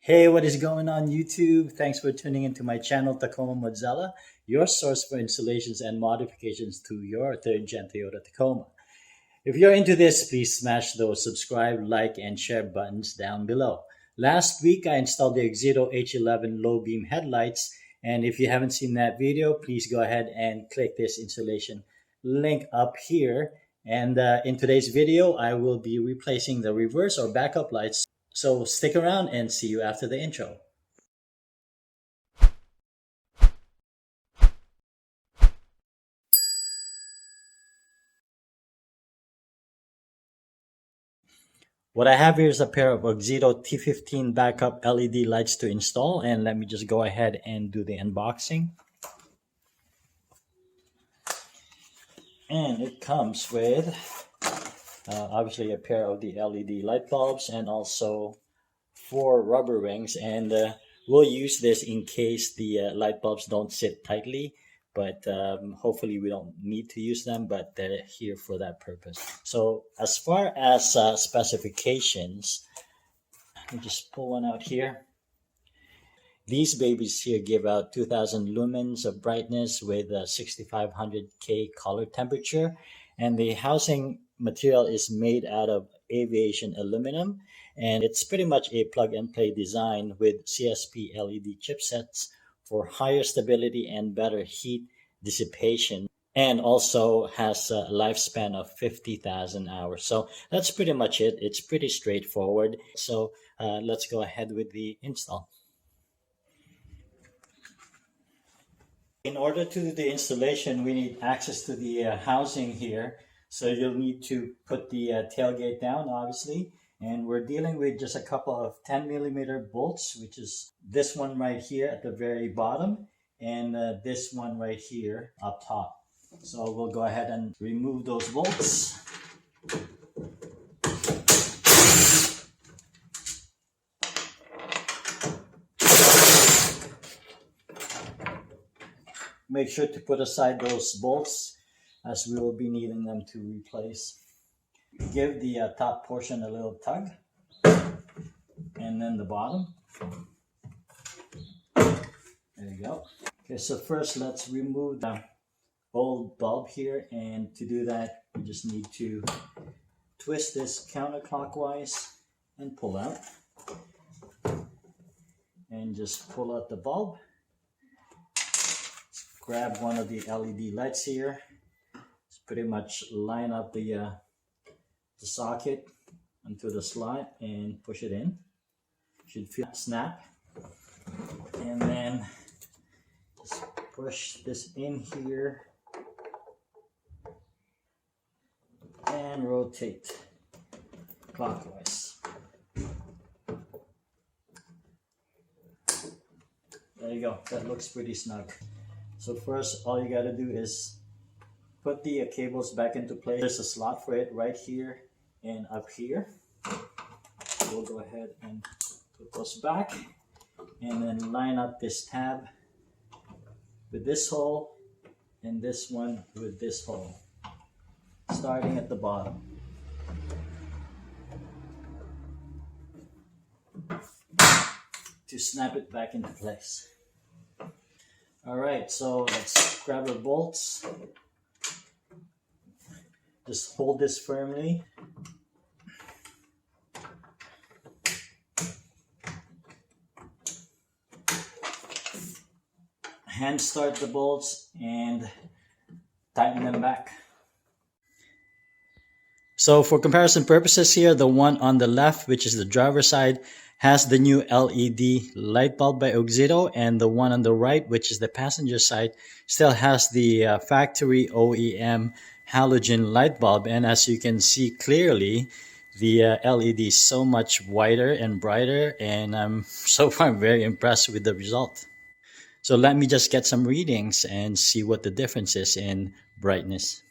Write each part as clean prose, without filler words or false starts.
Hey, what is going on YouTube? Thanks for tuning into my channel, Tacoma modXELA, your source for installations and modifications to your third gen Toyota Tacoma. If you're into this, please smash those subscribe, like, and share buttons down below. Last week, I installed the OXITO H11 low beam headlights, and if you haven't seen that video, please go ahead and click this installation link up here. And in today's video, I will be replacing the reverse or backup lights. So stick around and see you after the intro. What I have here is a pair of OXITO T15 backup LED lights to install, and let me just go ahead and do the unboxing. And it comes with obviously a pair of the LED light bulbs and also 4 rubber rings, and we'll use this in case the light bulbs don't sit tightly, but hopefully we don't need to use them, but they're here for that purpose. So as far as specifications, let me just pull one out here. These babies here give out 2000 lumens of brightness with a 6500K color temperature, and the housing material is made out of aviation aluminum, and it's pretty much a plug-and-play design with CSP LED chipsets for higher stability and better heat dissipation, and also has a lifespan of 50,000 hours. So that's pretty much it. It's pretty straightforward. So let's go ahead with the install. In order to do the installation, we need access to the housing here. So you'll need to put the tailgate down, obviously. And we're dealing with just a couple of 10mm bolts, which is this one right here at the very bottom, and this one right here up top. So we'll go ahead and remove those bolts. Make sure to put aside those bolts as we will be needing them to replace. Give the top portion a little tug, and then the bottom. There you go. Okay, so first let's remove the old bulb here, and to do that we just need to twist this counterclockwise and pull out. And just pull out the bulb. Grab one of the LED lights here. Just pretty much line up the socket onto the slot and push it in. Should feel snap. And then just push this in here and rotate clockwise. There you go. That looks pretty snug. So first, all you got to do is put the cables back into place. There's a slot for it right here and up here. We'll go ahead and put those back, and then line up this tab with this hole and this one with this hole, starting at the bottom. To snap it back into place. Alright, so let's grab our bolts. Just hold this firmly. Hand start the bolts and tighten them back. So for comparison purposes here, the one on the left, which is the driver's side, has the new LED light bulb by OXITO, and the one on the right, which is the passenger side, still has the factory OEM Halogen light bulb. And as you can see clearly, the LED is so much whiter and brighter, and I'm so far very impressed with the result. So let me just get some readings and see what the difference is in brightness.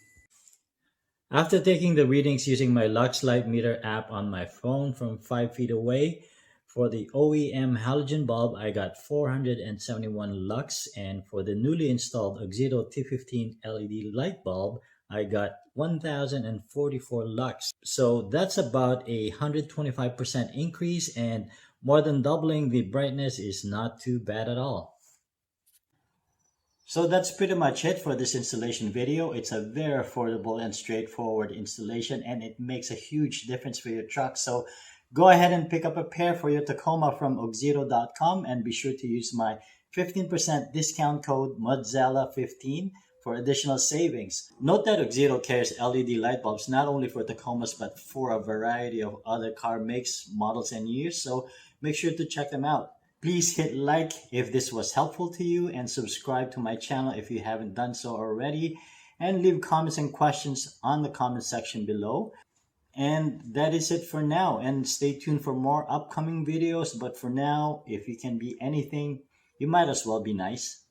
After taking the readings using my Lux Light Meter app on my phone from 5 feet away, for the OEM Halogen bulb, I got 471 lux, and for the newly installed OXITO T15 LED light bulb, I got 1044 lux. So that's about a 125% increase and More than doubling the brightness is not too bad at all. So that's pretty much it for this installation video. It's a very affordable and straightforward installation, and it makes a huge difference for your truck. So go ahead and pick up a pair for your Tacoma from OEM and be sure to use my 15% discount code modXELA15 for additional savings. Note that OEM carries LED light bulbs not only for Tacomas but for a variety of other car makes, models, and years, so make sure to check them out. Please hit like if this was helpful to you and subscribe to my channel if you haven't done so already, and leave comments and questions on the comment section below. And that is it for now, and stay tuned for more upcoming videos. But for now, if you can be anything, you might as well be nice.